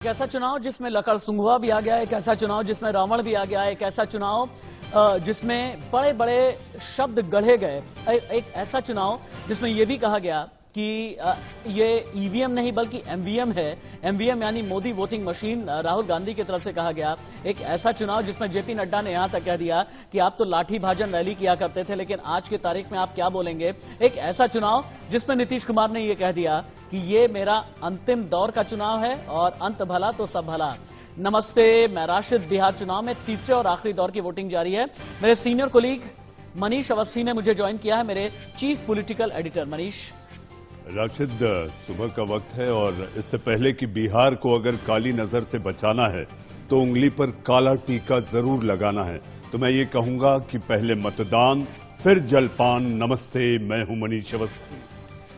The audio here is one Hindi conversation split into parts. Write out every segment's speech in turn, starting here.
एक ऐसा चुनाव जिसमें लकड़ सुंघुआ भी आ गया, एक ऐसा चुनाव जिसमें रावण भी आ गया, एक ऐसा चुनाव जिसमें बड़े बड़े शब्द गढ़े गए, एक ऐसा चुनाव जिसमें यह भी कहा गया कि ये ईवीएम नहीं बल्कि एमवीएम है। एमवीएम यानी मोदी वोटिंग मशीन, राहुल गांधी की तरफ से कहा गया। एक ऐसा चुनाव जिसमें जेपी नड्डा ने यहां तक कह दिया कि आप तो लाठी भाजन रैली किया करते थे, लेकिन आज की तारीख में आप क्या बोलेंगे। एक ऐसा चुनाव जिसमें नीतीश कुमार ने यह कह दिया कि ये मेरा अंतिम दौर का चुनाव है और अंत भला तो सब भला। नमस्ते, मैं राशिद। बिहार चुनाव में तीसरे और आखिरी दौर की वोटिंग जारी है। मेरे सीनियर कोलीग मनीष अवस्थी ने मुझे ज्वाइन किया है, मेरे chief political editor. Manish. Rashid, सुबह का वक्त है और इससे पहले कि बिहार को अगर काली नजर से बचाना है तो उंगली पर काला टीका जरूर लगाना है। तो मैं ये कहूंगा कि पहले मतदान फिर जलपान। नमस्ते, मैं हूं मनीष अवस्थी।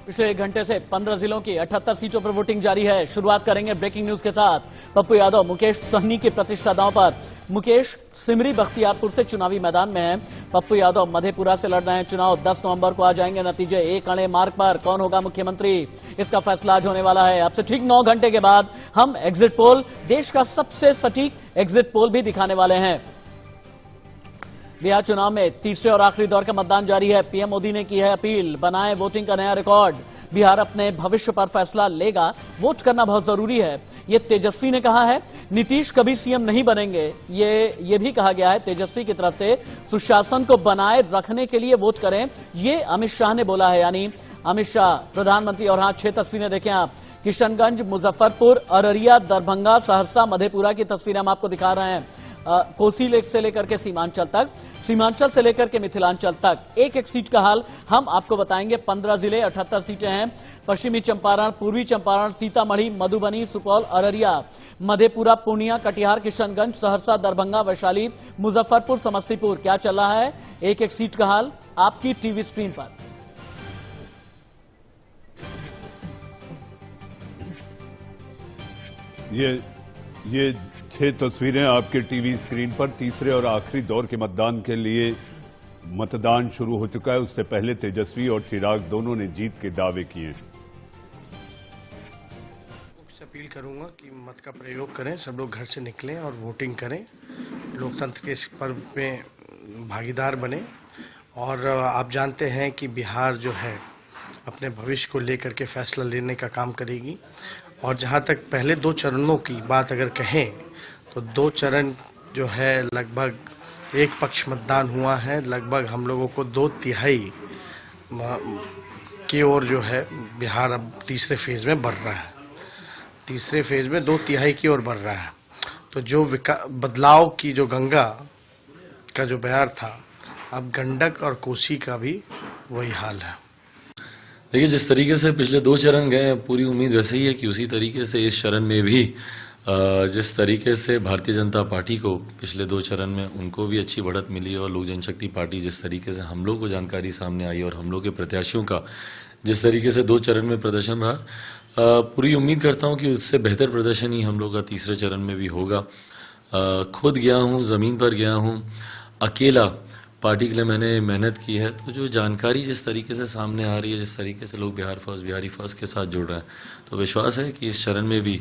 पिछले 1 घंटे से 15 जिलों की 78 सीटों पर वोटिंग जारी है। शुरुआत करेंगे ब्रेकिंग न्यूज के साथ। पप्पू यादव मुकेश सहनी की प्रतिष्ठा दांव पर। मुकेश सिमरी बख्तियारपुर से चुनावी मैदान में है। पप्पू यादव मधेपुरा से लड़ रहे हैं चुनाव। 10 नवंबर को आ जाएंगे नतीजे। एक अणे मार्ग पर कौन होगा मुख्यमंत्री, इसका फैसला आज होने वाला है। अब से ठीक 9 घंटे के बाद हम एग्जिट पोल, देश का सबसे सटीक एग्जिट पोल भी दिखाने वाले हैं। बिहार चुनाव में तीसरे और आखिरी दौर का मतदान जारी है। पीएम मोदी ने की है अपील, बनाएं वोटिंग का नया रिकॉर्ड। बिहार अपने भविष्य पर फैसला लेगा, वोट करना बहुत जरूरी है, ये तेजस्वी ने कहा है। नीतीश कभी सीएम नहीं बनेंगे, ये भी कहा गया है तेजस्वी की तरफ से। सुशासन को बनाए रखने के लिए वोट करें, ये अमित शाह ने बोला है, यानी अमित शाह प्रधानमंत्री। और हाँ, 6 तस्वीरें देखें आप। किशनगंज, मुजफ्फरपुर, अररिया, दरभंगा, सहरसा, मधेपुरा की तस्वीरें हम आपको दिखा रहे हैं। कोसी लेक से लेकर के सीमांचल तक, सीमांचल से लेकर के मिथिलांचल तक एक एक सीट का हाल हम आपको बताएंगे। 15 जिले, 78 सीटें हैं। पश्चिमी चंपारण, पूर्वी चंपारण, सीतामढ़ी, मधुबनी, सुपौल, अररिया, मधेपुरा, पूर्णिया, कटिहार, किशनगंज, सहरसा, दरभंगा, वैशाली, मुजफ्फरपुर, समस्तीपुर। क्या चल रहा है, एक एक सीट का हाल आपकी टीवी स्क्रीन पर। ये 6 तस्वीरें आपके टीवी स्क्रीन पर। तीसरे और आखिरी दौर के मतदान के लिए मतदान शुरू हो चुका है। उससे पहले तेजस्वी और चिराग दोनों ने जीत के दावे किए। अपील करूंगा कि मत का प्रयोग करें, सब लोग घर से निकलें और वोटिंग करें, लोकतंत्र के इस पर्व में भागीदार बने। और आप जानते हैं कि बिहार जो है अपने भविष्य को लेकर के फैसला लेने का काम करेगी। और जहां तक पहले 2 चरणों की बात अगर कहें तो 2 चरण जो है लगभग एक पक्ष मतदान हुआ है। लगभग हम लोगों को 2/3 की ओर जो है बिहार अब तीसरे फेज में बढ़ रहा है। तीसरे फेज में 2/3 की ओर बढ़ रहा है। तो जो बदलाव की जो गंगा का जो बयार था, अब गंडक और कोसी का भी वही हाल है। देखिए, जिस तरीके से पिछले 2 चरण गए, पूरी उम्मीद वैसे ही है कि उसी तरीके से इस चरण में भी जिस तरीके से भारतीय जनता पार्टी को पिछले 2 चरण में उनको भी अच्छी बढ़त मिली और लोक जनशक्ति पार्टी जिस तरीके से हम लोग को जानकारी सामने आई और हम लोग के प्रत्याशियों का जिस तरीके से 2 चरण में प्रदर्शन रहा, पूरी उम्मीद करता हूं कि उससे बेहतर प्रदर्शन ही हम लोग का तीसरे चरण में भी होगा। खुद गया हूं, ज़मीन पर गया हूं, अकेला पार्टी के लिए मैंने मेहनत की है। तो जो जानकारी जिस तरीके से सामने आ रही है, जिस तरीके से लोग बिहार फर्स्ट, बिहारी फर्स्ट के साथ जुड़ रहे हैं, तो विश्वास है कि इस चरण में भी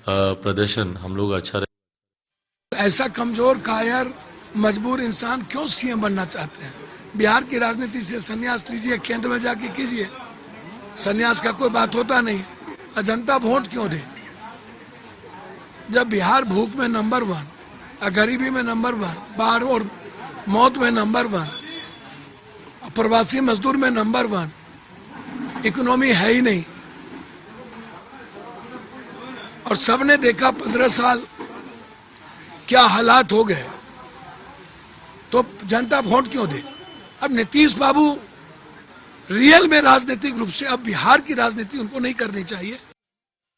प्रदर्शन हम लोग अच्छा रहे। ऐसा कमजोर, कायर, मजबूर इंसान क्यों सीएम बनना चाहते हैं? बिहार की राजनीति से संन्यास लीजिए, केंद्र में जाके कीजिए। संन्यास का कोई बात होता नहीं। जनता वोट क्यों दे? जब बिहार भूख में नंबर 1, गरीबी में नंबर 1, बाढ़ और मौत में नंबर 1, प्रवासी मजदूर में नंबर 1, इकोनॉमी है ही नहीं। और सबने देखा 15 साल क्या हालात हो गए, तो जनता वोट क्यों दे? अब नीतीश बाबू रियल में राजनीतिक रूप से अब बिहार की राजनीति उनको नहीं करनी चाहिए।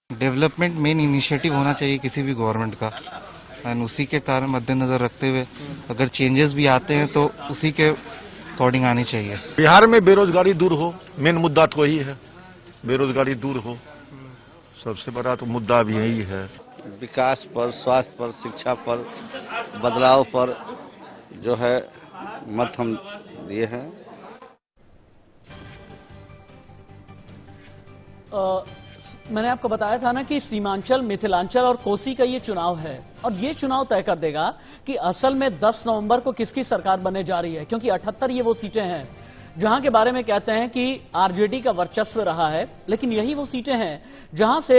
डेवलपमेंट मेन इनिशिएटिव होना चाहिए किसी भी गवर्नमेंट का, एंड उसी के कारण मद्देनजर रखते हुए अगर चेंजेस भी आते हैं तो उसी के अकॉर्डिंग आनी चाहिए। बिहार में बेरोजगारी दूर हो, मेन मुद्दा तो वही है, बेरोजगारी दूर हो। सबसे बड़ा तो मुद्दा भी यही है। विकास पर, स्वास्थ्य पर, शिक्षा पर, बदलाव पर जो है मत हम दिए हैं। मैंने आपको बताया था ना कि सीमांचल, मिथिलांचल और कोसी का ये चुनाव है और ये चुनाव तय कर देगा कि असल में 10 नवंबर को किसकी सरकार बनने जा रही है, क्योंकि 78 ये वो सीटें हैं जहां के बारे में कहते हैं कि आरजेडी का वर्चस्व रहा है, लेकिन यही वो सीटें हैं जहां से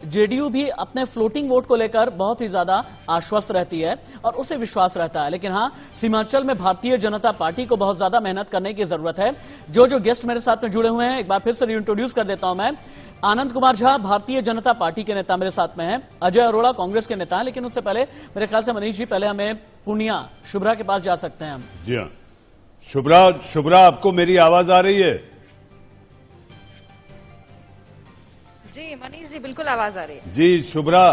जेडीयू भी अपने फ्लोटिंग वोट को लेकर बहुत ही ज्यादा आश्वस्त रहती है और उसे विश्वास रहता है। लेकिन हां, सीमांचल में भारतीय जनता पार्टी को बहुत ज्यादा मेहनत करने की जरूरत है। जो गेस्ट मेरे साथ में जुड़े हुए हैं, एक बार फिर से रिइंट्रोड्यूस कर देता हूं मैं। आनंद कुमार झा भारतीय जनता पार्टी के नेता मेरे साथ में हैं, अजय अरोड़ा कांग्रेस के नेता हैं, लेकिन उससे पहले मेरे ख्याल से मनीष जी पहले हमें पूर्णिया शुभ्रा के पास जा सकते हैं हम। जी हाँ, शुभ्रा आपको मेरी आवाज आ रही है? जी मनीष जी, बिल्कुल आवाज आ रही है जी। शुभ्रा,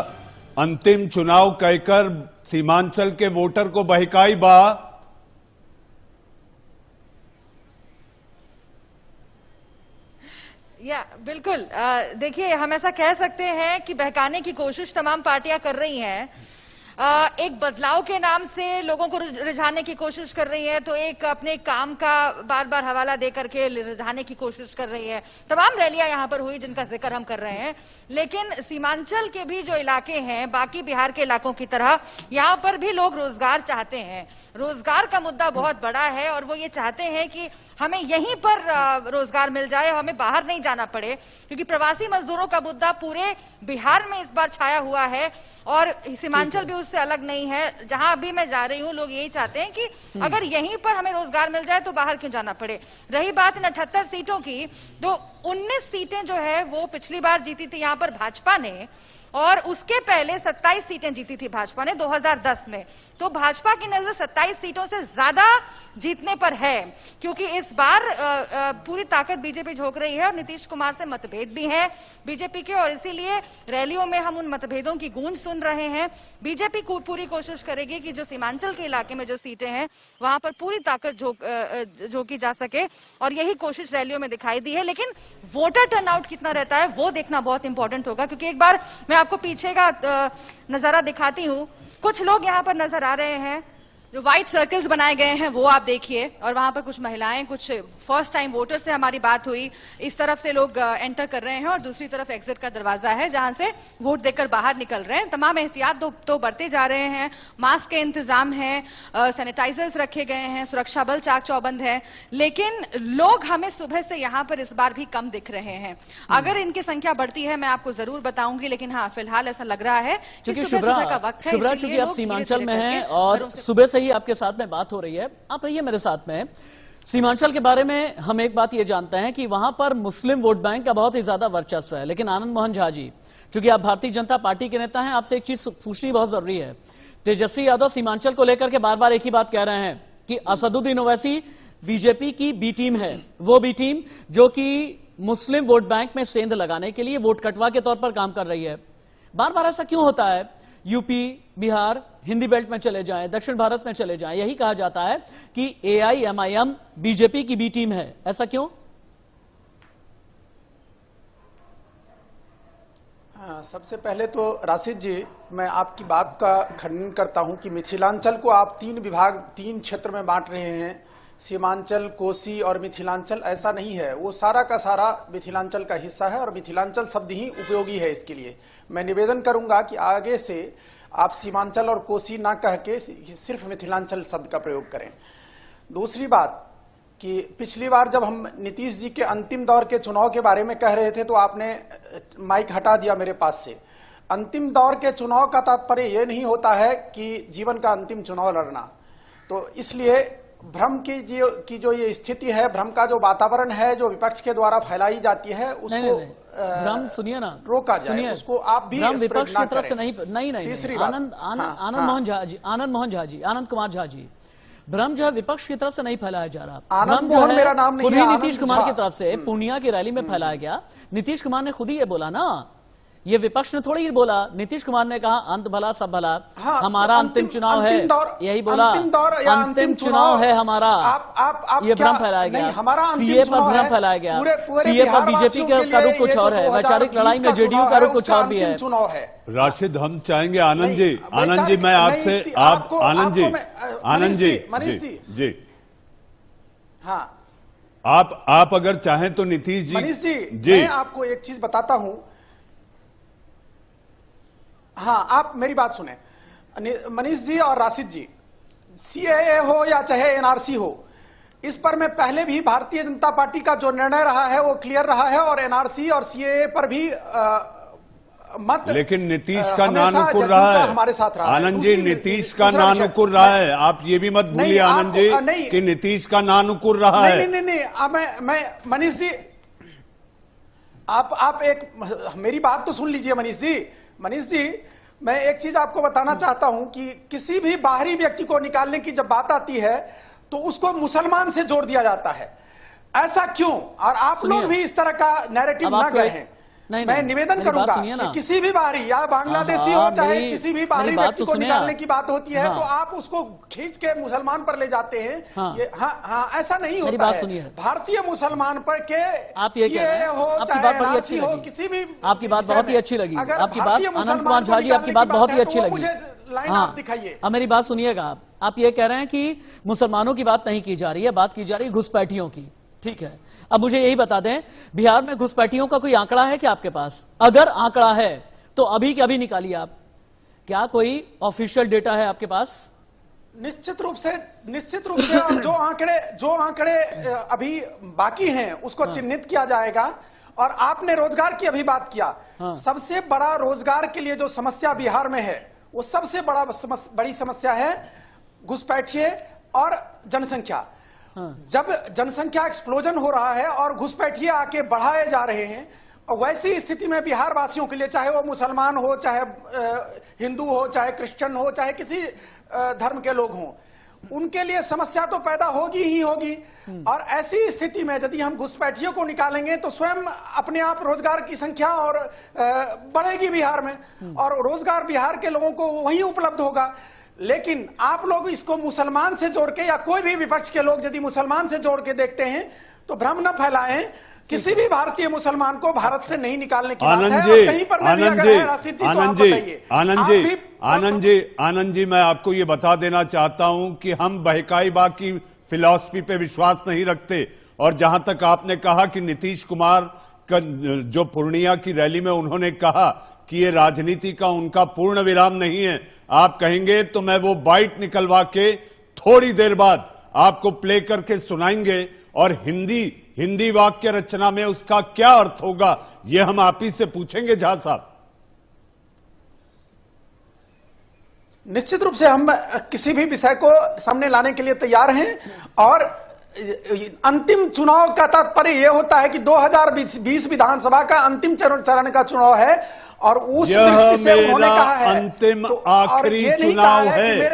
अंतिम चुनाव कहकर सीमांचल के वोटर को बहकाई बा। या बिल्कुल। देखिए, हम ऐसा कह सकते हैं कि बहकाने की कोशिश तमाम पार्टियां कर रही हैं। एक बदलाव के नाम से लोगों को रिझाने की कोशिश कर रही है, तो एक अपने काम का बार बार हवाला दे करके रिझाने की कोशिश कर रही है। तमाम रैलियां यहां पर हुई जिनका जिक्र हम कर रहे हैं, लेकिन सीमांचल के भी जो इलाके हैं, बाकी बिहार के इलाकों की तरह यहां पर भी लोग रोजगार चाहते हैं। रोजगार का मुद्दा बहुत बड़ा है और वो ये चाहते हैं कि हमें यहीं पर रोजगार मिल जाए, हमें बाहर नहीं जाना पड़े, क्योंकि प्रवासी मजदूरों का मुद्दा पूरे बिहार में इस बार छाया हुआ है और सीमांचल भी उससे अलग नहीं है। जहां अभी मैं जा रही हूं, लोग यही चाहते हैं कि अगर यहीं पर हमें रोजगार मिल जाए तो बाहर क्यों जाना पड़े। रही बात इन 78 सीटों की, तो 19 सीटें जो है वो पिछली बार जीती थी यहां पर भाजपा ने, और उसके पहले 27 सीटें जीती थी भाजपा ने 2010 में। तो भाजपा की नजर 27 सीटों से ज्यादा जीतने पर है, क्योंकि इस बार पूरी ताकत बीजेपी झोंक रही है और नीतीश कुमार से मतभेद भी हैं बीजेपी के, और इसीलिए रैलियों में हम उन मतभेदों की गूंज सुन रहे हैं। बीजेपी पूरी कोशिश करेगी कि जो सीमांचल के इलाके में जो सीटें हैं वहां पर पूरी ताकत झोंकी जा सके, और यही कोशिश रैलियों में दिखाई दी है। लेकिन वोटर टर्नआउट कितना रहता है वो देखना बहुत इंपॉर्टेंट होगा, क्योंकि एक बार मैं आपको पीछे का नजारा दिखाती हूँ। कुछ लोग यहाँ पर नजर आ रहे हैं, जो व्हाइट सर्कल्स बनाए गए हैं वो आप देखिए, और वहां पर कुछ महिलाएं, कुछ फर्स्ट टाइम वोटर से हमारी बात हुई। इस तरफ से लोग एंटर कर रहे हैं और दूसरी तरफ एग्जिट का दरवाजा है जहां से वोट देकर बाहर निकल रहे हैं। तमाम एहतियात तो बढ़ते जा रहे हैं, मास्क के इंतजाम है, सैनिटाइजर्स रखे गए हैं, सुरक्षा बल चाक चौबंद है, लेकिन लोग हमें सुबह से यहाँ पर इस बार भी कम दिख रहे हैं। अगर इनकी संख्या बढ़ती है मैं आपको जरूर बताऊंगी, लेकिन हाँ फिलहाल ऐसा लग रहा है कि सुबह का वक्त है। शुभ्रा, चूंकि आप सीमांचल में हैं और सुबह से ही आपके साथ में बात हो रही है, आप रहिए मेरे साथ में। सीमांचल के बारे में हम एक बात ये जानते हैं कि वहां पर मुस्लिम वोट बैंक का बहुत ही ज्यादा वर्चस्व है, लेकिन आनंद मोहन झा जी, चूंकि आप भारतीय जनता पार्टी के नेता हैं, आपसे एक चीज पूछनी बहुत जरूरी है। तेजस्वी यादव सीमांचल को लेकर के बार बार एक ही बात कह रहे हैं कि असदुद्दीन ओवैसी बीजेपी की बी टीम है, वो बी टीम जो कि मुस्लिम वोट बैंक में सेंध लगाने के लिए वोट कटवा के तौर पर काम कर रही है। बार बार ऐसा क्यों होता है? यूपी, बिहार, हिंदी बेल्ट में चले जाएं, दक्षिण भारत में चले जाएं, यही कहा जाता है कि AIMIM बीजेपी की बी टीम है, ऐसा क्यों? सबसे पहले तो राशिद जी, मैं आपकी बात का खंडन करता हूं कि मिथिलांचल को आप 3 विभाग, 3 क्षेत्र में बांट रहे हैं, सीमांचल, कोसी और मिथिलांचल। ऐसा नहीं है, वो सारा का सारा मिथिलांचल का हिस्सा है और मिथिलांचल शब्द ही उपयोगी है इसके लिए। मैं निवेदन करूंगा कि आगे से आप सीमांचल और कोसी ना कह के सिर्फ मिथिलांचल शब्द का प्रयोग करें। दूसरी बात कि पिछली बार जब हम नीतीश जी के अंतिम दौर के चुनाव के बारे में कह रहे थे तो आपने माइक हटा दिया मेरे पास से। अंतिम दौर के चुनाव का तात्पर्य यह नहीं होता है कि जीवन का अंतिम चुनाव लड़ना। तो इसलिए भ्रम की जो ये स्थिति है, भ्रम का जो वातावरण है जो विपक्ष के द्वारा फैलाई जाती है, उसको भ्रम सुनिए ना, रोका जाए, उसको आप भी भ्रम विपक्ष की तरफ से नहीं। तीसरी आनंद मोहन झा जी, आनंद कुमार झा जी, भ्रम जो है विपक्ष की तरफ से नहीं फैलाया जा रहा। भ्रम जो है खुद ही नीतीश कुमार की तरफ से पूर्णिया की रैली में फैलाया गया। नीतीश कुमार ने खुद ही ये बोला ना, ये विपक्ष ने थोड़ी ही बोला। नीतीश कुमार ने कहा अंत भला सब भला, हमारा अंतिम चुनाव है, यही बोला, अंतिम चुनाव है हमारा। ये भ्रम फैलाया गया, सीए पर भ्रम फैलाया गया, सीए पर बीजेपी का रुख कुछ और है, वैचारिक लड़ाई में जेडीयू का रुख कुछ और भी है। राशिद, हम चाहेंगे आनंद जी, मैं आपसे, आप आनंद जी, हाँ, आप अगर चाहें तो नीतीश जी। मनीष जी, मैं आपको एक चीज बताता हूं हाँ, आप मेरी बात सुने मनीष जी और राशिद जी, सीएए हो या चाहे एनआरसी हो, इस पर मैं पहले भी भारतीय जनता पार्टी का जो निर्णय रहा है वो क्लियर रहा है, और एनआरसी और सीएए पर भी मत, लेकिन नीतीश का हमेशा नानुकुर जनता रहा है हमारे साथ रहा है। आनंद जी, दूसरी- नीतीश का दूसरा विषय- नानुकुर रहा है। आप ये भी मत भूलिए आनंद जी नहीं, कि नीतीश का नानुकुर रहा है। नहीं, अब मैं मनीष जी, आप एक मेरी बात तो सुन लीजिए मनीष जी, मैं एक चीज आपको बताना चाहता हूं कि किसी भी बाहरी व्यक्ति को निकालने की जब बात आती है तो उसको मुसलमान से जोड़ दिया जाता है। ऐसा क्यों? और आप लोग भी इस तरह का नैरेटिव ना गए हैं। मैं निवेदन करूंगा कि किसी भी बाहरी या बांग्लादेशी हो चाहे किसी भी बाहरी व्यक्ति को निकालने की बात होती है तो आप उसको खींच के मुसलमान पर ले जाते हैं। हाँ, ऐसा नहीं होता है। भारतीय मुसलमान पर के आप ये कह रहे हैं, आपकी बात बड़ी अच्छी लगी, किसी भी आपकी बात बहुत ही अच्छी लगी, आपकी बात आनंद कुमार झा जी, आपकी बात बहुत ही अच्छी लगी। हाँ, अब मेरी बात सुनिएगा, आप ये कह रहे हैं कि मुसलमानों की बात नहीं की जा रही है, बात की जा रही है घुसपैठियों की। ठीक है, अब मुझे यही बता दें, बिहार में घुसपैठियों का कोई आंकड़ा है क्या आपके पास? अगर आंकड़ा है तो अभी के अभी निकालिए आप। क्या कोई ऑफिशियल डेटा है आपके पास? निश्चित रूप से जो आंकड़े अभी बाकी हैं उसको चिन्हित किया जाएगा। और आपने रोजगार की अभी बात किया, सबसे बड़ा रोजगार के लिए जो समस्या बिहार में है वो सबसे बड़ी समस्या है घुसपैठिए और जनसंख्या। जब जनसंख्या एक्सप्लोजन हो रहा है और घुसपैठिए आके बढ़ाए जा रहे हैं, और वैसी स्थिति में बिहार वासियों के लिए, चाहे वो मुसलमान हो, चाहे हिंदू हो, चाहे क्रिश्चियन हो, चाहे किसी धर्म के लोग हों, उनके लिए समस्या तो पैदा होगी ही होगी। और ऐसी स्थिति में यदि हम घुसपैठियों को निकालेंगे तो स्वयं अपने आप रोजगार की संख्या और बढ़ेगी बिहार में, और रोजगार बिहार के लोगों को वहीं उपलब्ध होगा। लेकिन आप लोग इसको मुसलमान से जोड़ के, या कोई भी विपक्ष के लोग यदि मुसलमान से जोड़ के देखते हैं तो भ्रम न फैलाएं। किसी भी भारतीय मुसलमान को भारत से नहीं निकालने की बात है। कहीं पर आनंद जी, मैं आपको ये बता देना चाहता हूं कि हम बहकाईबा की फिलॉसफी पे विश्वास नहीं रखते। और जहां तक आपने कहा कि नीतीश कुमार का जो पूर्णिया की रैली में उन्होंने कहा कि ये राजनीति का उनका पूर्ण विराम नहीं है, आप कहेंगे तो मैं वो बाइट निकलवा के थोड़ी देर बाद आपको प्ले करके सुनाएंगे, और हिंदी वाक्य रचना में उसका क्या अर्थ होगा ये हम आप ही से पूछेंगे। झा साहब, निश्चित रूप से हम किसी भी विषय को सामने लाने के लिए तैयार हैं। और अंतिम चुनाव का तात्पर्य यह होता है कि 2020 विधानसभा का अंतिम चरण का चुनाव है, और उस दृष्टि से उन्होंने कहा है अंतिम आखिरी चुनाव है।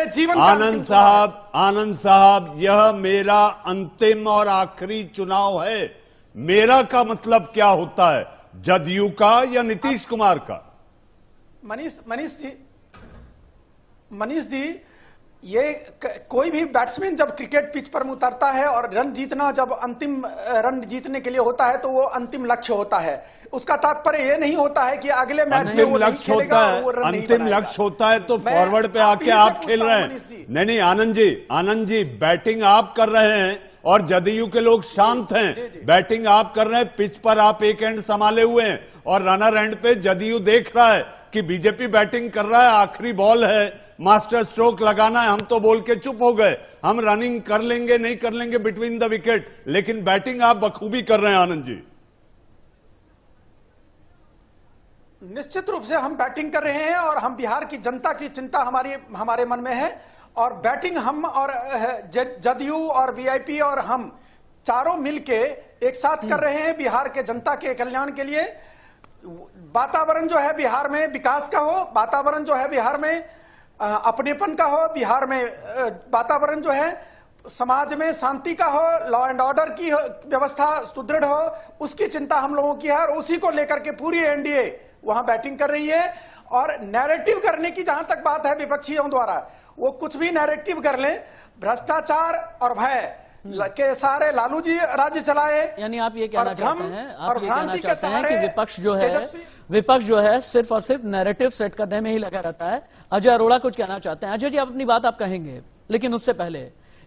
आनंद साहब, यह मेरा अंतिम और आखिरी चुनाव है। मेरा का मतलब क्या होता है, जदयू का या नीतीश कुमार का? मनीष जी, ये कोई भी बैट्समैन जब क्रिकेट पिच पर उतरता है और रन जीतना, जब अंतिम रन जीतने के लिए होता है तो वो अंतिम लक्ष्य होता है। उसका तात्पर्य ये नहीं होता है कि अगले मैच में वो लक्ष्य होता है, अंतिम लक्ष्य होता है तो फॉरवर्ड पे आके आप खेल रहे हैं। नहीं, आनंद जी, बैटिंग आप कर रहे हैं और जदयू के लोग शांत हैं। बैटिंग आप कर रहे हैं, पिच पर आप एक एंड संभाले हुए हैं, और रनर एंड पे जदयू देख रहा है कि बीजेपी बैटिंग कर रहा है, आखिरी बॉल है, मास्टर स्ट्रोक लगाना है। हम तो बोल के चुप हो गए, हम रनिंग कर लेंगे नहीं कर लेंगे बिटवीन द विकेट, लेकिन बैटिंग आप बखूबी कर रहे हैं। आनंद जी, निश्चित रूप से हम बैटिंग कर रहे हैं, और हम बिहार की जनता की चिंता हमारे मन में है। और बैटिंग हम और जदयू और वीआईपी और हम चारों मिलके एक साथ कर रहे हैं बिहार के जनता के कल्याण के लिए। वातावरण जो है बिहार में विकास का हो, वातावरण जो है बिहार में अपनेपन का हो, बिहार में वातावरण जो है समाज में शांति का हो, लॉ एंड ऑर्डर की व्यवस्था सुदृढ़ हो, उसकी चिंता हम लोगों की है। और उसी को लेकर के पूरी एनडीए वहां बैटिंग कर रही है। और नैरेटिव करने की जहां तक बात है विपक्षियों द्वारा, वो कुछ भी नैरेटिव कर लें, भ्रष्टाचार और भय के सारे लालू जी राज्य चलाए। यानी आप ये कहना चाहते हैं, कि विपक्ष जो है सिर्फ और सिर्फ नैरेटिव सेट करने में ही लगा रहता है। अजय अरोड़ा कुछ कहना चाहते हैं। अजय जी, आप अपनी बात आप कहेंगे, लेकिन उससे पहले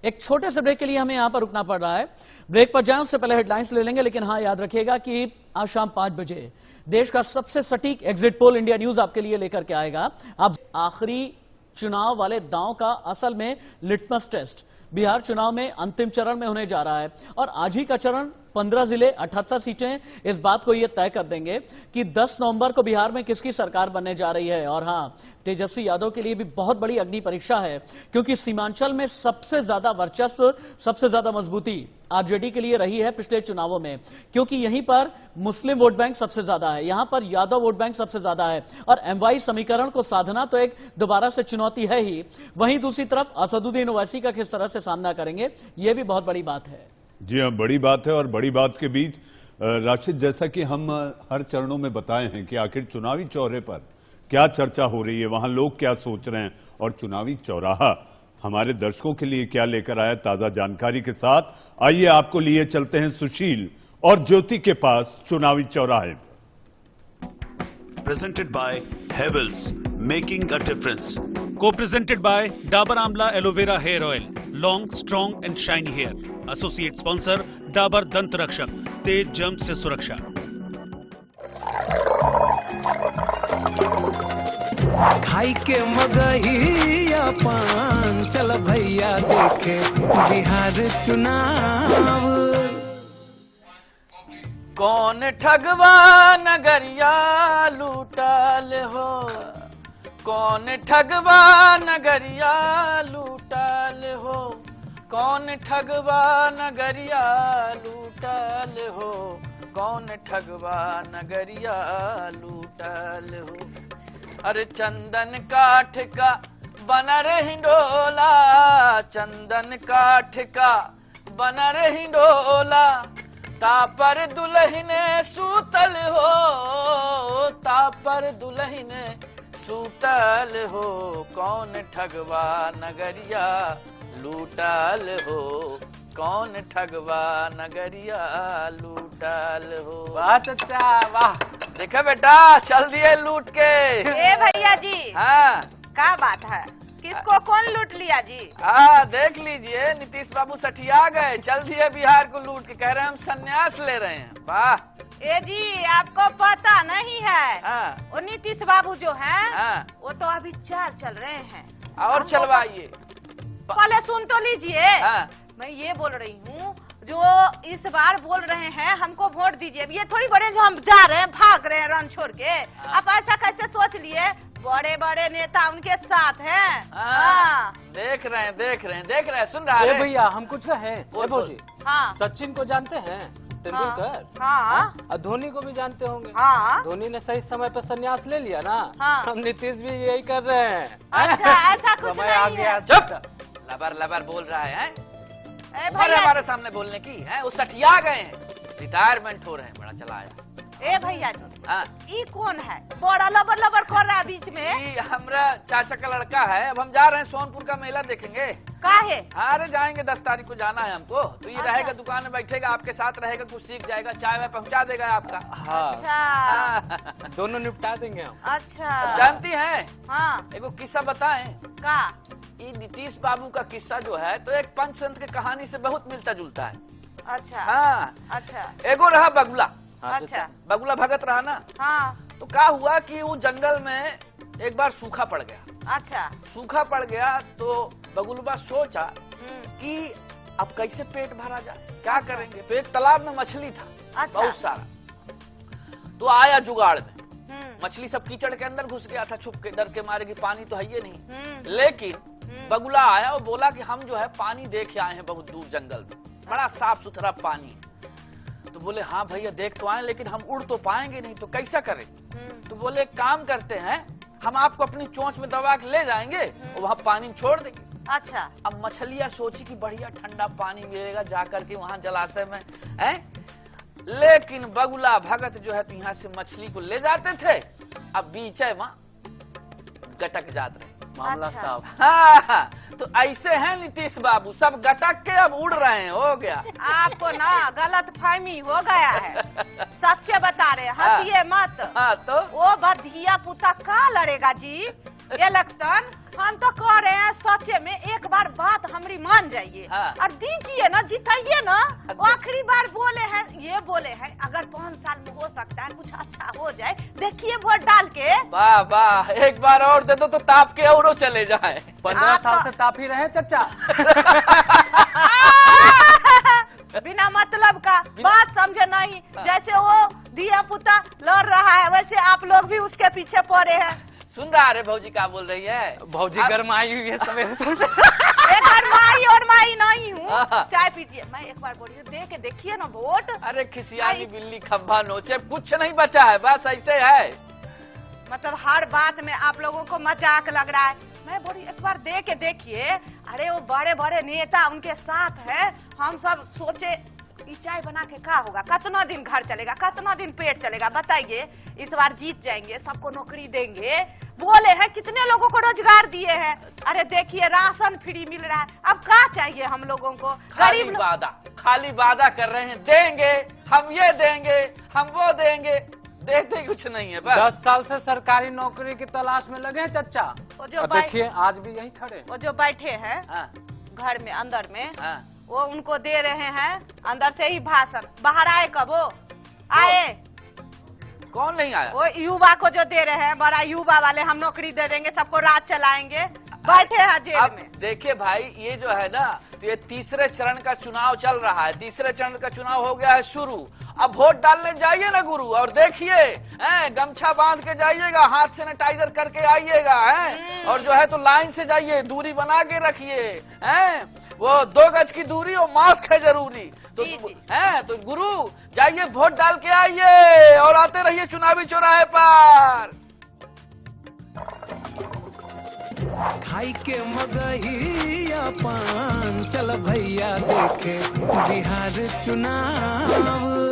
एक छोटे से ब्रेक के लिए हमें यहां पर रुकना पड़ रहा है। ब्रेक पर जाएं उससे पहले हेडलाइंस ले लेंगे, लेकिन हाँ, याद रखिएगा कि आज शाम 5 बजे देश का सबसे सटीक एग्जिट पोल इंडिया न्यूज आपके लिए लेकर के आएगा। अब आखिरी चुनाव वाले दांव का असल में लिटमस टेस्ट बिहार चुनाव में अंतिम चरण में होने जा रहा है और आज ही का चरण 15 जिले 78 सीटें इस बात को यह तय कर देंगे कि 10 नवंबर को बिहार में किसकी सरकार बनने जा रही है। और हां, तेजस्वी यादव के लिए भी बहुत बड़ी अग्नि परीक्षा है, क्योंकि सीमांचल में सबसे ज्यादा वर्चस्व, सबसे ज्यादा मजबूती आरजेडी के लिए रही है पिछले चुनावों में, क्योंकि यहीं पर मुस्लिम वोट बैंक सबसे ज्यादा है, यहां पर यादव वोट बैंक सबसे ज्यादा है और एमवाई समीकरण को साधना तो एक दोबारा से चुनौती है ही। वहीं दूसरी तरफ असदुद्दीन ओवैसी का किस तरह से सामना करेंगे, यह भी बहुत बड़ी बात है। जी हाँ, बड़ी बात है। और बड़ी बात के बीच राशिद, जैसा कि हम हर चरणों में बताए हैं कि आखिर चुनावी चौराहे पर क्या चर्चा हो रही है, वहां लोग क्या सोच रहे हैं और चुनावी चौराहा हमारे दर्शकों के लिए क्या लेकर आया, ताजा जानकारी के साथ आइए आपको लिए चलते हैं सुशील और ज्योति के पास चुनावी चौराहे। Presented by Havells, making a difference. Co-presented by Dabur Amla Aloe Vera Hair Oil, long, strong and shiny hair. Associate sponsor Dabur Dant Rakshak, Tej germ से सुरक्षा। खाई के मगहिया पान, चल भैया देखे बिहार चुनाव। कौन ठगवा नगरिया लूटल हो, कौन ठगवा नगरिया लूटल हो, कौन ठगवा नगरिया लूटल हो, कौन ठगवा नगरिया लूटल हो। अरे चंदन काठ का बना रे हिंडोला, चंदन काठ का बना रे हिंडोला, तापर दुल्हन सूतल हो, तापर दुल्हन सूतल हो, कौन ठगवा नगरिया लूटल हो, कौन ठगवा नगरिया लूटल हो। वाह चचा वाह, देखा बेटा चल दिए लूट के। ए भैया जी, हाँ क्या बात है, किसको कौन लूट लिया जी? हाँ देख लीजिए, नीतीश बाबू सठिया गए, चल दिए बिहार को लूट के, कह रहे हैं हम संन्यास ले रहे हैं। वाह ए जी, आपको पता नहीं है, हाँ। वो नीतीश बाबू जो हैं, हाँ। वो तो अभी चाल चल रहे हैं। और चलवाइए, पहले सुन तो लीजिए। हाँ। मैं ये बोल रही हूँ, जो इस बार बोल रहे हैं हमको वोट दीजिए, ये थोड़ी बड़े जो हम जा रहे हैं, भाग रहे हैं रन छोड़ के। आप ऐसा कैसे सोच लिए? बड़े बड़े नेता उनके साथ हैं। हाँ। देख रहे हैं, देख रहे हैं, देख रहे हैं, सुन रहा है भैया हम कुछ कहें। बोल। हाँ। सचिन को जानते हैं, तेंदुलकर। हाँ। और धोनी को भी जानते होंगे। हाँ। धोनी ने सही समय पर संन्यास ले लिया ना। हाँ। हम नीतीश भी यही कर रहे हैं। अच्छा ऐसा कुछ समय आ नहीं गया। है। चुप, लबर लबर बोल रहा है, भैया हमारे सामने बोलने की है, वो सठिया गए हैं, रिटायरमेंट हो रहे हैं, बड़ा चला आया। ए भैया जी, हाँ। ई कौन है बड़ा लबर लबर कर रहा है बीच में? ये हमारा चाचा का लड़का है। अब हम जा रहे हैं सोनपुर का मेला देखेंगे। काहे? अरे जाएंगे, 10 तारीख को जाना है हमको। तो ये अच्छा। रहेगा दुकान में, बैठेगा, आपके साथ रहेगा, कुछ सीख जाएगा, चाय वाय पहुंचा देगा आपका। हाँ। अच्छा। दोनों निपटा देंगे हम। अच्छा। जानती हैं? हाँ। एगो किस्सा बताएं। का? ये नीतीश बाबू का किस्सा जो है, तो एक पंच संत के कहानी से बहुत मिलता जुलता है। अच्छा। हाँ। अच्छा। एगो रहा बगुला। अच्छा। बगुला भगत रहा ना। हाँ। तो क्या हुआ कि वो जंगल में एक बार सूखा पड़ गया। अच्छा। सूखा पड़ गया तो बगुलबा सोचा कि अब कैसे पेट भरा जाए, क्या करेंगे। तो एक तालाब में मछली था। अच्छा। बहुत सारा। तो आया जुगाड़ में, मछली सब कीचड़ के अंदर घुस गया था छुप के, डर के मारे कि पानी तो है ये नहीं। लेकिन बगुला आया और बोला कि हम जो है पानी देख आए हैं बहुत दूर जंगल में, बड़ा साफ सुथरा पानी है। तो बोले हाँ भैया देख तो आए, लेकिन हम उड़ तो पाएंगे नहीं, तो कैसा करें। तो बोले एक काम करते हैं, हम आपको अपनी चोंच में दबा के ले जाएंगे और वहाँ पानी में छोड़ देंगे। अच्छा। अब मछलियां सोची कि बढ़िया ठंडा पानी मिलेगा जाकर के वहाँ जलाशय में है। लेकिन बगुला भगत जो है तो यहाँ से मछली को ले जाते थे, अब बीचे वहाँ गटक जाते रहे। मामला अच्छा। साफ। हाँ, तो ऐसे हैं नीतीश बाबू, सब गटक के अब उड़ रहे हैं। हो गया आपको ना गलत फहमी हो गया है, सच्चे बता रहे, हंसिए मत। हाँ तो वो बधिया पुता का लड़ेगा जी, इलेक्शन हम तो कह रहे हैं सच्चे में, एक बार बात हमारी मान जाइए और दीजिए ना, जिताइए ना। आखिरी बार बोले हैं, ये बोले हैं अगर 5 साल में हो सकता है कुछ अच्छा हो जाए, देखिए वोट डाल के। वाह वाह, एक बार और दे दो तो ताप के औरों चले जाए। 15 साल से ताप ही रहे चचा। बिना मतलब का बात समझे नहीं, जैसे वो दिया पुता लड़ रहा है वैसे आप लोग भी उसके पीछे पड़े हैं। सुन रहा है भौजी क्या बोल रही है? भौजी गरमाई हुई है सवेरे से। गरमाई और माई नहीं हूँ, चाय पीजिए। मैं एक बार बोलिए दे के देखिए ना वोट। अरे खिसियानी बिल्ली खंभा नोचे, कुछ नहीं बचा है, बस ऐसे है। मतलब हर बात में आप लोगों को मजाक लग रहा है। मैं बोली एक बार दे के देखिए। अरे वो बड़े बड़े नेता उनके साथ है, हम सब सोचे चाय बना के क्या होगा, कितना दिन घर चलेगा, कितना दिन पेट चलेगा, बताइए। इस बार जीत जाएंगे, सबको नौकरी देंगे बोले हैं, कितने लोगों को रोजगार दिए हैं। अरे देखिए राशन फ्री मिल रहा है, अब क्या चाहिए हम लोगों को? गरीब खाली वादा कर रहे हैं, देंगे हम, ये देंगे हम, वो देंगे, देते कुछ नहीं है बस। 10 साल से सरकारी नौकरी की तलाश में लगे हैं चचा। देखिए आज भी यही खड़े। वो जो बैठे हैं घर में अंदर में, वो उनको दे रहे हैं अंदर से ही भाषण। बाहर आए कब वो आए? कौन नहीं आया? वो युवा को जो दे रहे हैं, बड़ा युवा वाले, हम नौकरी दे देंगे, सबको राज चलाएंगे, बैठे हैं जेल में। देखिए भाई, ये जो है ना, तो ये तीसरे चरण का चुनाव चल रहा है, तीसरे चरण का चुनाव हो गया है शुरू। अब वोट डालने जाइए ना गुरु, और देखिए गमछा बांध के जाइएगा, हाथ सैनिटाइजर करके आइएगा, और जो है तो लाइन से जाइए, दूरी बना के रखिए, वो 2 गज की दूरी और मास्क है जरूरी। तो गुरु जाइए वोट डाल के आइए और आते रहिए चुनावी चौराहे पर। खाई के मगहिया पान, चल भैया देखे बिहार चुनाव।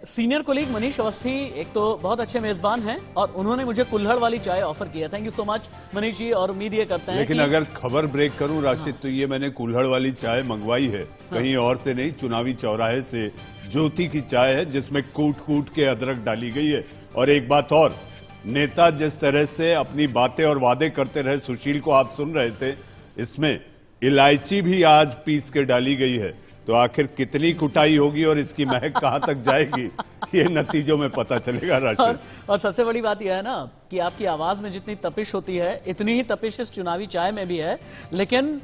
सीनियर कोलीग मनीष अवस्थी एक तो बहुत अच्छे मेजबान हैं और उन्होंने मुझे कुल्हड़ वाली चाय ऑफर किया। Thank you so much Manish ji, और उम्मीद ये करते हैं लेकिन अगर खबर ब्रेक करूं राशिद, तो ये मैंने कुल्हड़ वाली चाय मंगवाई है, कहीं और से नहीं, चुनावी चौराहे से ज्योति की चाय है, जिसमें कूट कूट के अदरक डाली गई है। और एक बात और, नेता जिस तरह से अपनी बातें और वादे करते रहे, सुशील को आप सुन रहे थे, इसमें इलायची भी आज पीस के डाली गई है। तो आखिर कितनी कुटाई होगी और इसकी महक कहां तक जाएगी, ये नतीजों में पता चलेगा राशिद। और सबसे बड़ी बात यह है ना कि आपकी आवाज में जितनी तपिश होती है, इतनी ही तपिश इस चुनावी चाय में भी है, लेकिन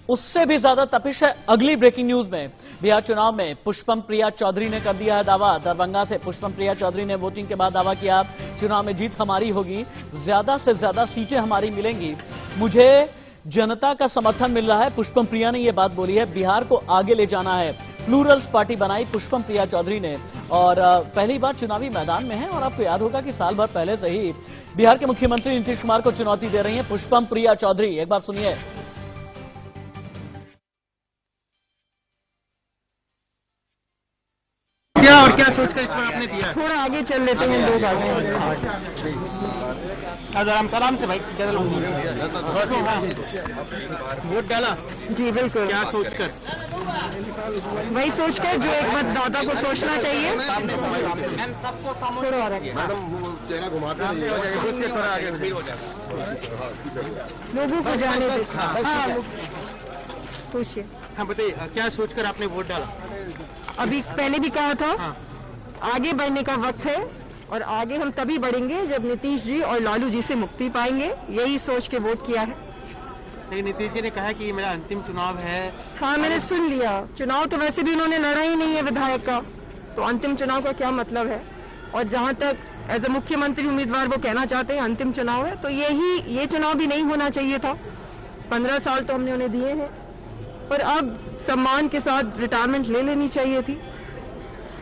उससे भी ज्यादा तपिश है अगली ब्रेकिंग न्यूज में। बिहार चुनाव में पुष्पम प्रिया चौधरी ने कर दिया है दावा। दरभंगा से पुष्पम प्रिया चौधरी ने वोटिंग के बाद दावा किया, चुनाव में जीत हमारी होगी, ज्यादा से ज्यादा सीटें हमारी मिलेंगी, मुझे जनता का समर्थन मिल रहा है। पुष्पम प्रिया ने यह बात बोली है, बिहार को आगे ले जाना है। प्लूरल्स पार्टी बनाई पुष्पम प्रिया चौधरी ने, और पहली बार चुनावी मैदान में है। और आपको याद होगा कि साल भर पहले से ही बिहार के मुख्यमंत्री नीतीश कुमार को चुनौती दे रही हैं पुष्पम प्रिया चौधरी। एक बार सुनिए। क्या और क्या सोचकर इस बार आपने दिया? थोड़ा आगे चल लेते हैं लोग आगे। आराम से भाई, वोट डाला? जी बिल्कुल। क्या सोचकर? वही सोचकर जो एक मतदाता को सोचना चाहिए। लोगों को जाने दे। पूछिए। हाँ बताइए, क्या सोचकर आपने वोट डाला? अभी पहले भी कहा था, आगे बढ़ने का वक्त है और आगे हम तभी बढ़ेंगे जब नीतीश जी और लालू जी से मुक्ति पाएंगे, यही सोच के वोट किया है। लेकिन नीतीश जी ने कहा कि ये मेरा अंतिम चुनाव है। हाँ मैंने सुन लिया, चुनाव तो वैसे भी उन्होंने लड़ा ही नहीं है विधायक का, तो अंतिम चुनाव का क्या मतलब है। और जहाँ तक एज ए मुख्यमंत्री उम्मीदवार वो कहना चाहते हैं अंतिम चुनाव है, तो ये चुनाव भी नहीं होना चाहिए था। 15 साल तो हमने उन्हें दिए हैं और अब सम्मान के साथ रिटायरमेंट ले लेनी चाहिए थी।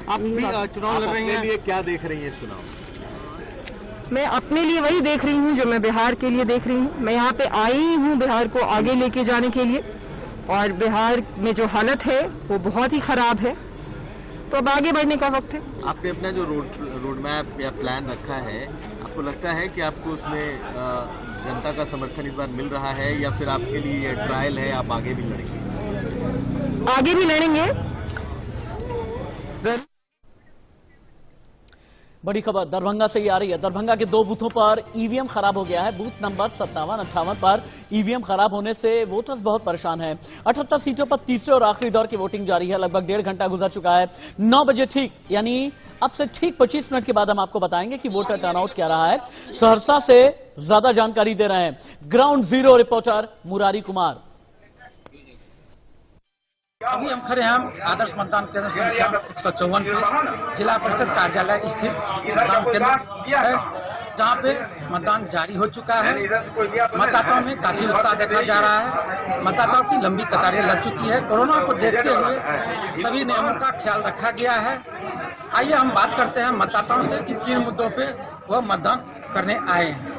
आप भी चुनाव लड़ रही हैं, लिए क्या देख रही हैं चुनाव? मैं अपने लिए वही देख रही हूँ जो मैं बिहार के लिए देख रही हूँ। मैं यहाँ पे आई हूँ बिहार को आगे लेके जाने के लिए, और बिहार में जो हालत है वो बहुत ही खराब है, तो अब आगे बढ़ने का वक्त है। आपने अपना जो रोड मैप या प्लान रखा है, आपको लगता है कि आपको उसमें जनता का समर्थन इस बार मिल रहा है, या फिर आपके लिए ट्रायल है, आप आगे भी लड़ेंगे? आगे भी लड़ेंगे। बड़ी खबर दरभंगा से ही आ रही है। दरभंगा के 2 बूथों पर ईवीएम खराब हो गया है। बूथ नंबर 57-58 पर ईवीएम खराब होने से वोटर्स बहुत परेशान हैं। 78 सीटों पर तीसरे और आखिरी दौर की वोटिंग जारी है। लगभग 1.5 घंटा गुजर चुका है। 9 बजे ठीक, यानी अब से ठीक 25 मिनट के बाद हम आपको बताएंगे कि वोटर टर्नआउट क्या रहा है। सहरसा से ज्यादा जानकारी दे रहे हैं ground zero reporter Murari Kumar. अभी हम खड़े हैं आदर्श मतदान केंद्र संख्या 154 पे जिला परिषद कार्यालय स्थित मतदान केंद्र है, जहां पे मतदान जारी हो चुका है। मतदाताओं में काफी उत्साह देखा जा रहा है। मतदाताओं की लंबी कतारें लग चुकी है। कोरोना को देखते हुए सभी नियमों का ख्याल रखा गया है। आइए हम बात करते हैं मतदाताओं से कि किन मुद्दों पे वह मतदान करने आए हैं।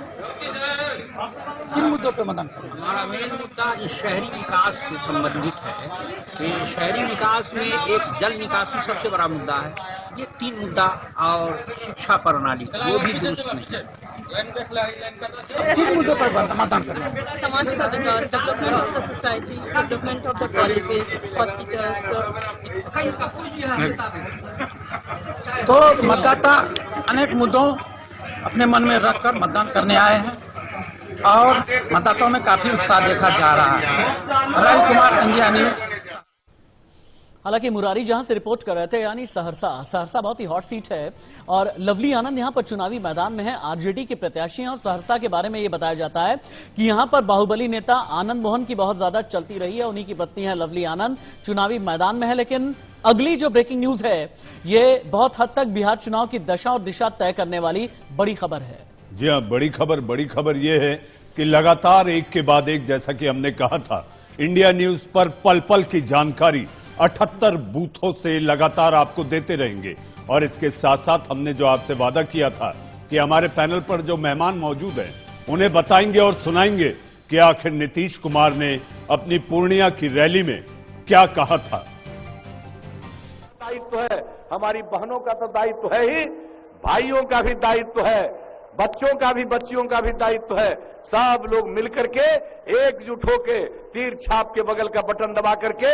किन मुद्दों पे मतदान करना? हमारा मेन मुद्दा इस शहरी विकास से संबंधित है कि शहरी विकास में एक जल निकासी सबसे बड़ा मुद्दा है। ये 3 मुद्दा और शिक्षा प्रणाली वो भी दुरुस्त नहीं है। किन मुद्दों पर मतदान करना? सामाजिक अधिकार, development of the society, development of the colleges, hospitals. तो मतदाता अनेक मुद्दों अपने मन में रखकर मतदान करने आए हैं और मतदाताओं में काफी उत्साह देखा जा रहा है। Murari Kumar, India news. हालांकि मुरारी जहां से रिपोर्ट कर रहे थे, यानी सहरसा बहुत ही हॉट सीट है और लवली आनंद यहां पर चुनावी मैदान में है। आरजेडी के प्रत्याशी हैं और सहरसा के बारे में यह बताया जाता है कि यहां पर बाहुबली नेता आनंद मोहन की बहुत ज्यादा चलती रही है। उन्हीं की पत्नी है लवली आनंद, चुनावी मैदान में है। लेकिन अगली जो ब्रेकिंग न्यूज है, ये बहुत हद तक बिहार चुनाव की दशा और दिशा तय करने वाली बड़ी खबर है। जी हाँ, बड़ी खबर यह है कि लगातार एक के बाद एक, जैसा कि हमने कहा था, इंडिया न्यूज पर पल पल की जानकारी 78 बूथों से लगातार आपको देते रहेंगे। और इसके साथ साथ हमने जो आपसे वादा किया था कि हमारे पैनल पर जो मेहमान मौजूद हैं उन्हें बताएंगे और सुनाएंगे कि आखिर नीतीश कुमार ने अपनी पूर्णिया की रैली में क्या कहा था। दायित्व है, हमारी बहनों का तो दायित्व है ही, भाइयों का भी दायित्व है, बच्चों का भी, बच्चियों का भी दायित्व है। सब लोग मिलकर के एकजुट होके तीर छाप के बगल का बटन दबा करके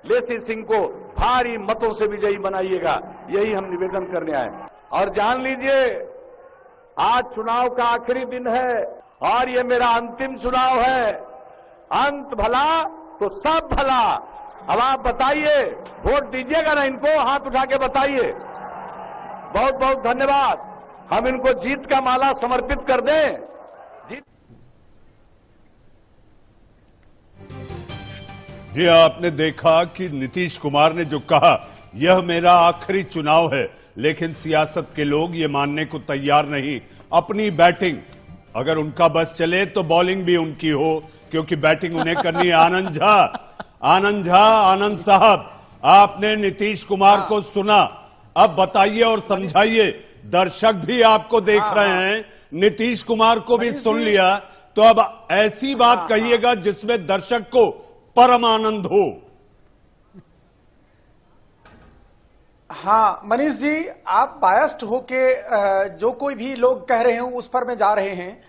लेसी सिंह को भारी मतों से विजयी बनाइएगा, यही हम निवेदन करने आए। और जान लीजिए, आज चुनाव का आखिरी दिन है और ये मेरा अंतिम चुनाव है। अंत भला तो सब भला। अब आप बताइए, वोट दीजिएगा ना इनको? हाथ उठा के बताइए। बहुत बहुत धन्यवाद। हम इनको जीत का माला समर्पित कर दें। जी, आपने देखा कि नीतीश कुमार ने जो कहा, यह मेरा आखिरी चुनाव है, लेकिन सियासत के लोग ये मानने को तैयार नहीं। अपनी बैटिंग अगर उनका बस चले तो बॉलिंग भी उनकी हो, क्योंकि बैटिंग उन्हें करनी है। आनंद साहब, आपने नीतीश कुमार को सुना, अब बताइए और समझाइए। दर्शक भी आपको देख रहे हैं, नीतीश कुमार को भी सुन लिया, तो अब ऐसी बात कहिएगा जिसमें दर्शक को परम आनंद हो। हाँ मनीष जी, आप बायस्ड होके जो कोई भी लोग कह रहे हैं उस पर में जा रहे हैं।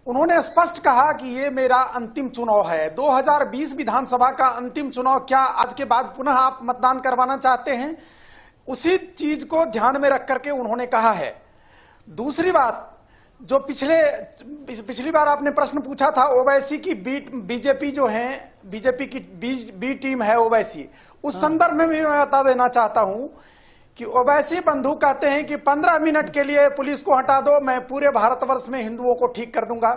उन्होंने स्पष्ट कहा कि ये मेरा अंतिम चुनाव है। 2020 विधानसभा का अंतिम चुनाव, क्या आज के बाद पुनः आप मतदान करवाना चाहते हैं? उसी चीज को ध्यान में रख करके उन्होंने कहा है। दूसरी बात, जो पिछली बार आपने प्रश्न पूछा था, ओवैसी की बीजेपी जो है, बीजेपी की बी टीम है ओवैसी, उस संदर्भ में भी मैं बता देना चाहता हूं कि ओवैसी बंधु कहते हैं कि 15 मिनट के लिए पुलिस को हटा दो, मैं पूरे भारतवर्ष में हिंदुओं को ठीक कर दूंगा।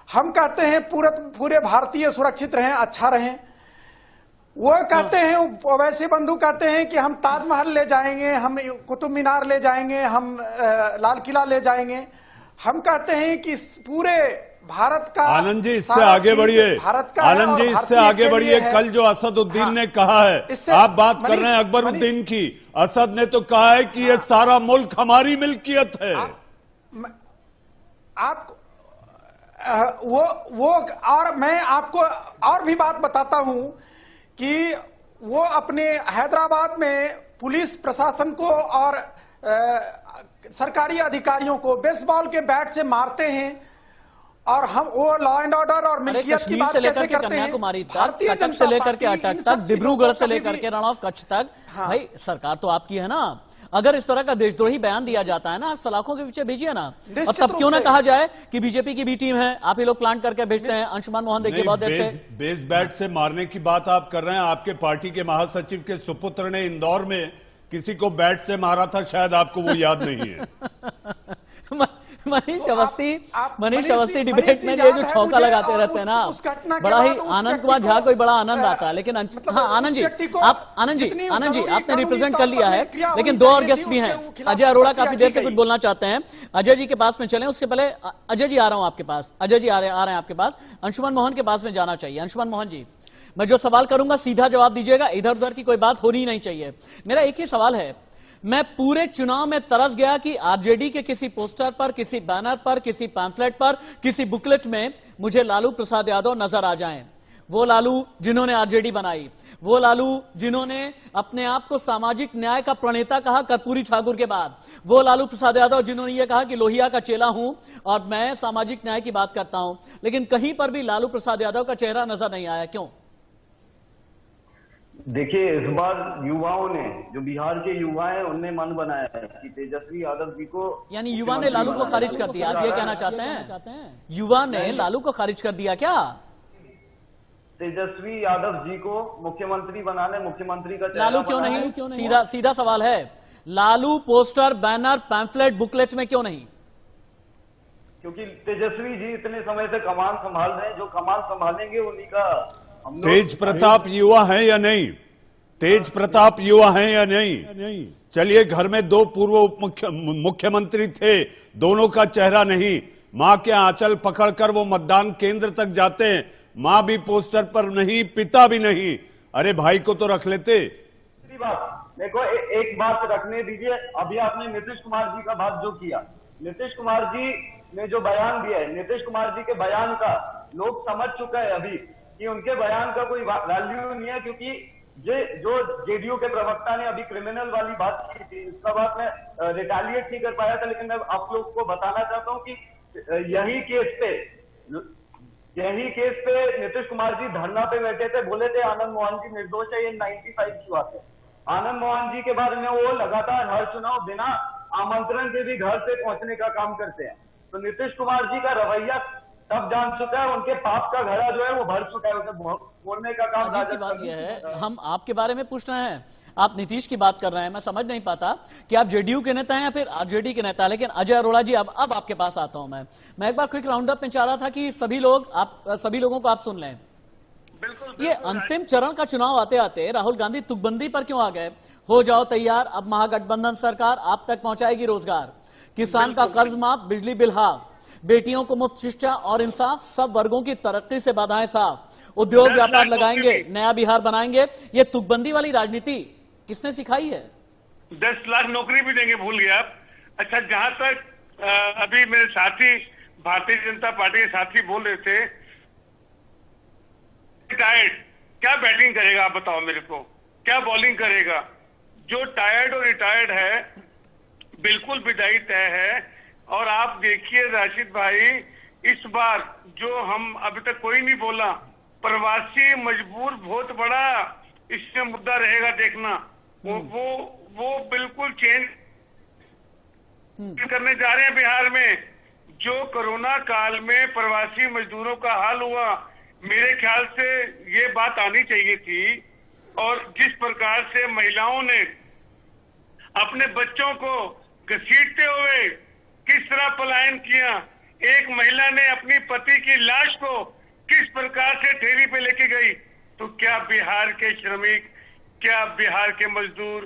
हम कहते हैं पूरे भारतीय सुरक्षित रहें, अच्छा रहें। वो कहते हैं, ओवैसी बंधु कहते हैं कि हम ताजमहल ले जाएंगे, हम कुतुब मीनार ले जाएंगे, हम लाल किला ले जाएंगे। हम कहते हैं कि पूरे भारत का, आनंद जी इससे आगे बढ़िए, आनंद जी इससे आगे बढ़िए। कल जो असदुद्दीन ने कहा है, आप बात कर रहे हैं अकबरुद्दीन की, असद ने तो कहा है कि ये सारा मुल्क हमारी मिल्कियत है। आप वो और मैं आपको और भी बात बताता हूं कि वो अपने हैदराबाद में पुलिस प्रशासन को और सरकारी अधिकारियों को बेसबॉल के बैट से मारते हैं, और हम वो लॉ एंड ऑर्डर और मिल्कियत की बात कैसे करते हैं? कन्याकुमारी तक, कटक से लेकर के अटक तक, डिब्रूगढ़ से लेकर के रण ऑफ कच्छ तक। भाई सरकार तो आपकी है ना, अगर इस तरह का देशद्रोही बयान दिया जाता है ना, सलाखों के पीछे भेजिए ना, और निश्चित तब रूप क्यों ना से। कहा जाए कि बीजेपी की भी टीम है, आप ही लोग प्लांट करके भेजते हैं। अंशुमान मोहन देखिए बहुत देर से बेस बैट से मारने की बात आप कर रहे हैं। आपके पार्टी के महासचिव के सुपुत्र ने इंदौर में किसी को बैट से मारा था, शायद आपको वो याद नहीं है। मनीष अवस्थी डिबेट में ये जो छौका लगाते रहते हैं ना, बड़ा ही आनंद कुमार झा को बड़ा आनंद आता है। लेकिन हाँ आनंद जी आपने रिप्रेजेंट कर लिया है, लेकिन दो और गेस्ट भी हैं। अजय अरोड़ा काफी देर से कुछ बोलना चाहते हैं। अजय जी के पास में चलें, उसके पहले अजय जी आ रहा हूं आपके पास। अजय जी आ रहे हैं आपके पास। अंशुमान मोहन के पास में जाना चाहिए। अंशुमान मोहन जी, मैं जो सवाल करूंगा सीधा जवाब दीजिएगा, इधर उधर की कोई बात होनी नहीं चाहिए। मेरा एक ही सवाल है, मैं पूरे चुनाव में तरस गया कि आरजेडी के किसी पोस्टर पर, किसी बैनर पर, किसी पैम्फलेट पर, किसी बुकलेट में मुझे लालू प्रसाद यादव नजर आ जाएं। वो लालू जिन्होंने आरजेडी बनाई, वो लालू जिन्होंने अपने आप को सामाजिक न्याय का प्रणेता कहा कर्पूरी ठाकुर के बाद, वो लालू प्रसाद यादव जिन्होंने ये कहा कि लोहिया का चेला हूं और मैं सामाजिक न्याय की बात करता हूं। लेकिन कहीं पर भी लालू प्रसाद यादव का चेहरा नजर नहीं आया, क्यों? देखिए, इस बार युवाओं ने, जो बिहार के युवा हैं, उनने मन बनाया है कि तेजस्वी यादव जी को, यानी युवा ने लालू को खारिज कर दिया, आप ये कहना चाहते हैं? युवा ने लालू को खारिज कर दिया क्या? तेजस्वी यादव जी को मुख्यमंत्री बनाने, मुख्यमंत्री का लालू क्यों नहीं? सीधा सवाल है, Lalu poster, banner, pamphlet, booklet में क्यों नहीं? क्योंकि तेजस्वी जी इतने समय से कमान संभाल रहे हैं, जो कमान संभालेंगे उन्हीं का। तेज प्रताप युवा हैं या नहीं? तेज प्रताप युवा हैं या नहीं? चलिए, घर में दो पूर्व उप मुख्यमंत्री थे, दोनों का चेहरा नहीं। मां के आंचल पकड़कर वो मतदान केंद्र तक जाते हैं, मां भी पोस्टर पर नहीं, पिता भी नहीं। अरे भाई को तो रख लेते। देखो, एक बात रखने दीजिए। अभी आपने नीतीश कुमार जी का बात जो किया, नीतीश कुमार जी ने जो बयान दिया है, नीतीश कुमार जी के बयान का लोग समझ चुका है अभी कि उनके बयान का कोई वैल्यू नहीं है, क्योंकि जो जेडीयू के प्रवक्ता ने अभी क्रिमिनल वाली बात की थी, उसका बात मैं रिटेलिएट नहीं कर पाया था। लेकिन मैं आप लोग को बताना चाहता हूं कि यही केस पे नीतीश कुमार जी धरना पे बैठे थे, बोले थे आनंद मोहन जी निर्दोष है, ये 95 की बात है। आनंद मोहन जी के बारे में वो लगातार हर चुनाव बिना आमंत्रण के भी घर से पहुंचने का काम करते हैं। तो नीतीश कुमार जी का रवैया तब जान चुका है, उनके पाप का घड़ा जो है वो भर चुका है, उसे बोलने का काम। अजीब सी बात यह है, हम आपके बारे में पूछ रहे हैं, आप नीतीश की बात कर रहे हैं। मैं समझ नहीं पाता कि आप जेडीयू के नेता हैं या फिर आरजेडी के नेता। लेकिन अजय अरोड़ा जी, अब आपके पास आता हूं मैं एक बार क्विक राउंड अप में चाह रहा था कि सभी लोगों को आप सुन लें। ये अंतिम चरण का चुनाव आते आते राहुल गांधी तुकबंदी पर क्यों आ गए? हो जाओ तैयार, अब महागठबंधन सरकार आप तक पहुंचाएगी रोजगार, किसान का कर्ज माफ, बिजली बिल हाफ, बेटियों को मुफ्त शिक्षा और इंसाफ, सब वर्गों की तरक्की से बाधाएं साफ, उद्योग व्यापार लगाएंगे, नया बिहार बनाएंगे। ये तुकबंदी वाली राजनीति किसने सिखाई है? 10 लाख नौकरी भी देंगे, भूल गए आप। अच्छा, जहां तक अभी मेरे साथी भारतीय जनता पार्टी के साथी बोल रहे थे, टायर्ड, क्या बैटिंग करेगा आप बताओ मेरे को, क्या बॉलिंग करेगा? जो टायर्ड और रिटायर्ड है, बिल्कुल विदाई तय है। और आप देखिए राशिद भाई, इस बार जो हम अभी तक कोई नहीं बोला, प्रवासी मजबूर बहुत बड़ा इसमें मुद्दा रहेगा, देखना। वो बिल्कुल चेंज करने जा रहे हैं बिहार में। जो कोरोना काल में प्रवासी मजदूरों का हाल हुआ, मेरे ख्याल से ये बात आनी चाहिए थी। और जिस प्रकार से महिलाओं ने अपने बच्चों को घसीटते हुए किस तरह पलायन किया, एक महिला ने अपनी पति की लाश को किस प्रकार से ठेली पे लेके गई, तो क्या बिहार के श्रमिक, क्या बिहार के मजदूर,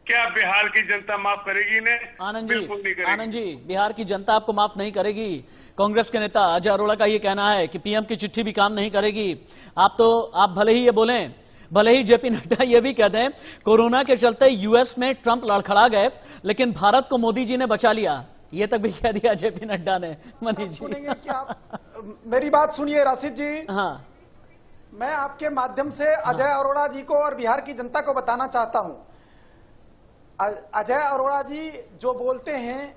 क्या बिहार की जनता माफ करेगी इन्हें? बिल्कुल नहीं करेगी। आनंद जी, बिहार की जनता आपको माफ नहीं करेगी। कांग्रेस के नेता अजय अरोड़ा का ये कहना है कि पीएम की चिट्ठी भी काम नहीं करेगी। आप भले ही ये बोलें, भले ही जेपी नड्डा ये भी कह दें कोरोना के चलते यूएस में ट्रंप लड़खड़ा गए, लेकिन भारत को मोदी जी ने बचा लिया, ये तक भी कह दिया जेपी नड्डा ने। मनीष जी, सुनेंगे क्या आप? मेरी बात सुनिए राशिद जी। हाँ, मैं आपके माध्यम से अजय अरोड़ा जी को और बिहार की जनता को बताना चाहता हूं, अजय अरोड़ा जी जो बोलते हैं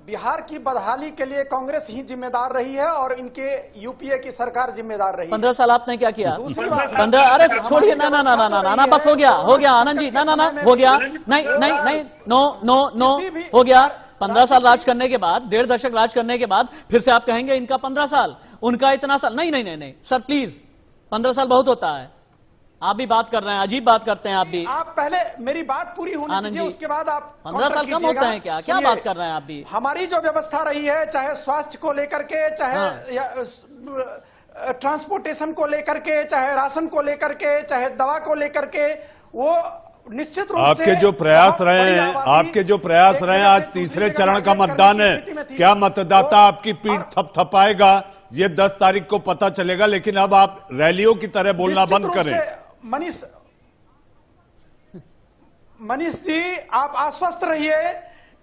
बिहार की बदहाली के लिए कांग्रेस ही जिम्मेदार रही है और इनके यूपीए की सरकार जिम्मेदार रही है। 15 साल आपने क्या किया? दूसरी बात, 15 अरे छोड़िए ना ना ना ना ना ना बस हो गया आनंद जी, ना ना ना हो गया, नहीं नहीं नहीं, नो नो नो हो गया। 15 साल राज करने के बाद, 1.5 दशक राज करने के बाद फिर से आप कहेंगे इनका 15 साल, उनका इतना साल। नहीं नहीं नहीं नहीं सर प्लीज, 15 साल बहुत होता है। आप भी बात कर रहे हैं, अजीब बात करते हैं आप भी। आप पहले मेरी बात पूरी होने दीजिए, उसके बाद आप 15 साल कम होते हैं क्या? क्या बात कर रहे हैं आप भी? हमारी जो व्यवस्था रही है, चाहे स्वास्थ्य को लेकर के, चाहे ट्रांसपोर्टेशन को लेकर के, चाहे राशन को लेकर के, चाहे दवा को लेकर के, वो निश्चित रूप से आपके जो प्रयास रहे हैं, आज तीसरे चरण का मतदान है, क्या मतदाता आपकी पीठ थपथपाएगा ये 10 तारीख को पता चलेगा। लेकिन अब आप रैलियों की तरह बोलना बंद करें। मनीष जी, आप आश्वस्त रहिए,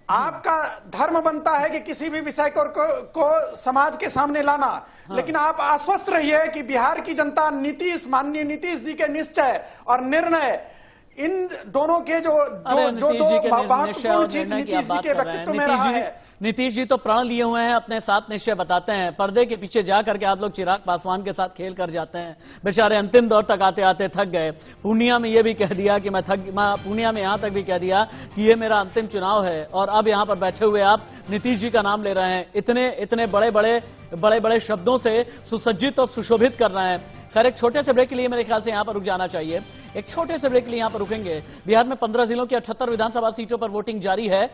आपका धर्म बनता है कि किसी भी विषय को समाज के सामने लाना। लेकिन आप आश्वस्त रहिए कि बिहार की जनता माननीय नीतीश जी के निश्चय और निर्णय, इन दोनों के जो महत्वपूर्ण चीज नीतीश जी के व्यक्तित्व में रहा है। नीतीश जी तो प्रण लिए हुए हैं, अपने साथ निश्चय बताते हैं, पर्दे के पीछे जा करके आप लोग चिराग पासवान के साथ खेल कर जाते हैं। बेचारे अंतिम दौर तक आते आते थक गए। पूर्णिया में ये भी कह दिया कि मैं पूर्णिया में यहां तक भी कह दिया कि ये मेरा अंतिम चुनाव है, और अब यहां पर बैठे हुए आप नीतीश जी का नाम ले रहे हैं, इतने बड़े बड़े शब्दों से सुसज्जित और सुशोभित कर रहे हैं। खैर, एक छोटे से ब्रेक के लिए मेरे ख्याल से यहां पर रुक जाना चाहिए। एक छोटे से ब्रेक के लिए यहां पर रुकेंगे। बिहार में 15 जिलों की 78 विधानसभा सीटों पर वोटिंग जारी है।